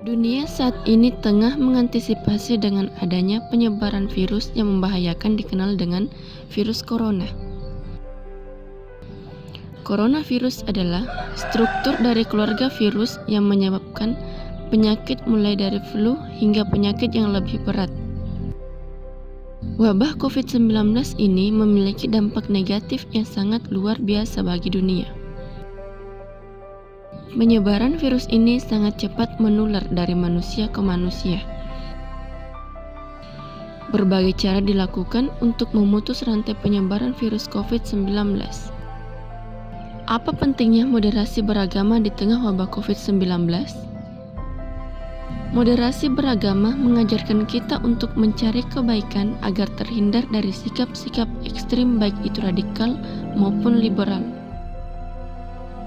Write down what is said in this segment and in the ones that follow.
Dunia saat ini tengah mengantisipasi dengan adanya penyebaran virus yang membahayakan dikenal dengan virus corona. Coronavirus adalah struktur dari keluarga virus yang menyebabkan penyakit mulai dari flu hingga penyakit yang lebih berat. Wabah COVID-19 ini memiliki dampak negatif yang sangat luar biasa bagi dunia. Penyebaran virus ini sangat cepat menular dari manusia ke manusia. Berbagai cara dilakukan untuk memutus rantai penyebaran virus COVID-19. Apa pentingnya moderasi beragama di tengah wabah COVID-19? Moderasi beragama mengajarkan kita untuk mencari kebaikan agar terhindar dari sikap-sikap ekstrim baik itu radikal maupun liberal.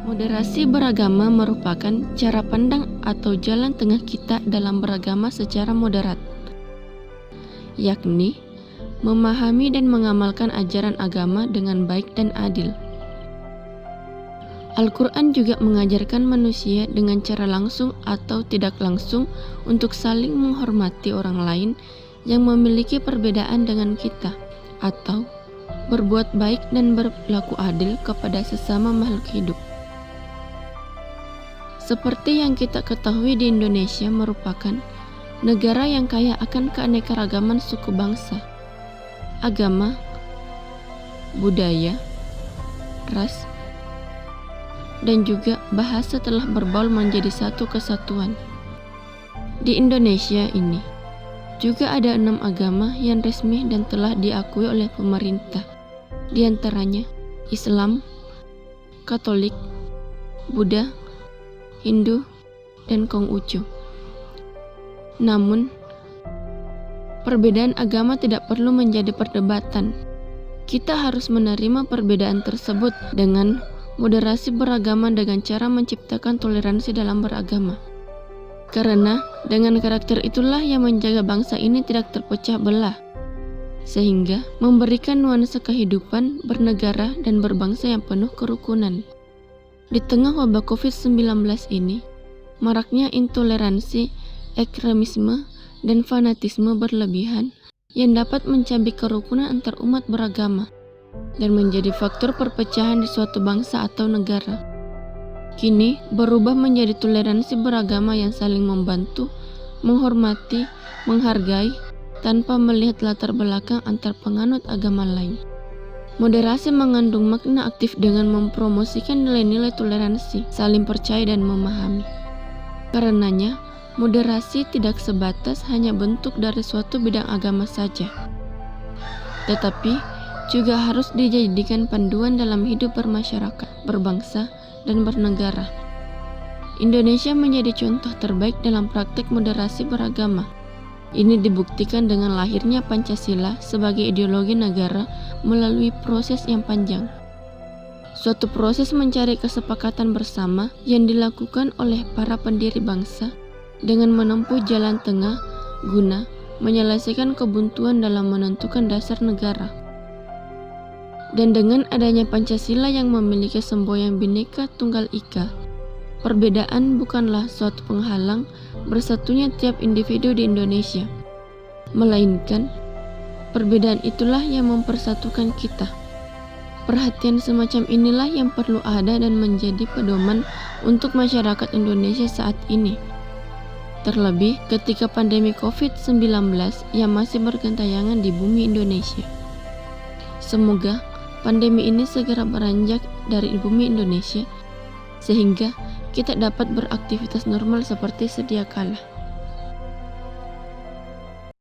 Moderasi beragama merupakan cara pandang atau jalan tengah kita dalam beragama secara moderat, yakni memahami dan mengamalkan ajaran agama dengan baik dan adil. Al-Quran juga mengajarkan manusia dengan cara langsung atau tidak langsung untuk saling menghormati orang lain yang memiliki perbedaan dengan kita, atau berbuat baik dan berlaku adil kepada sesama makhluk hidup. Seperti yang kita ketahui, di Indonesia merupakan negara yang kaya akan keanekaragaman suku bangsa, agama, budaya, ras, dan juga bahasa telah berbaur menjadi satu kesatuan. Di Indonesia ini juga ada 6 agama yang resmi dan telah diakui oleh pemerintah, di antaranya Islam, Katolik, Buddha, Hindu, dan Konghucu. Namun, perbedaan agama tidak perlu menjadi perdebatan. Kita harus menerima perbedaan tersebut dengan moderasi beragama dengan cara menciptakan toleransi dalam beragama. Karena dengan karakter itulah yang menjaga bangsa ini tidak terpecah belah, sehingga memberikan nuansa kehidupan bernegara dan berbangsa yang penuh kerukunan. Di tengah wabah COVID-19 ini, maraknya intoleransi, ekstremisme, dan fanatisme berlebihan yang dapat mencabik kerukunan antar umat beragama dan menjadi faktor perpecahan di suatu bangsa atau negara. Kini berubah menjadi toleransi beragama yang saling membantu, menghormati, menghargai, tanpa melihat latar belakang antar penganut agama lain. Moderasi mengandung makna aktif dengan mempromosikan nilai-nilai toleransi, saling percaya dan memahami. Karenanya, moderasi tidak sebatas hanya bentuk dari suatu bidang agama saja, tetapi juga harus dijadikan panduan dalam hidup bermasyarakat, berbangsa, dan bernegara. Indonesia menjadi contoh terbaik dalam praktik moderasi beragama. Ini dibuktikan dengan lahirnya Pancasila sebagai ideologi negara melalui proses yang panjang. Suatu proses mencari kesepakatan bersama yang dilakukan oleh para pendiri bangsa dengan menempuh jalan tengah guna menyelesaikan kebuntuan dalam menentukan dasar negara. Dan dengan adanya Pancasila yang memiliki semboyan Bhinneka Tunggal Ika, perbedaan bukanlah suatu penghalang bersatunya tiap individu di Indonesia, melainkan perbedaan itulah yang mempersatukan kita. Perhatian semacam inilah yang perlu ada dan menjadi pedoman untuk masyarakat Indonesia saat ini. Terlebih ketika pandemi COVID-19 yang masih bergentayangan di bumi Indonesia. Semoga pandemi ini segera beranjak dari bumi Indonesia, sehingga kita dapat beraktivitas normal seperti sedia kala.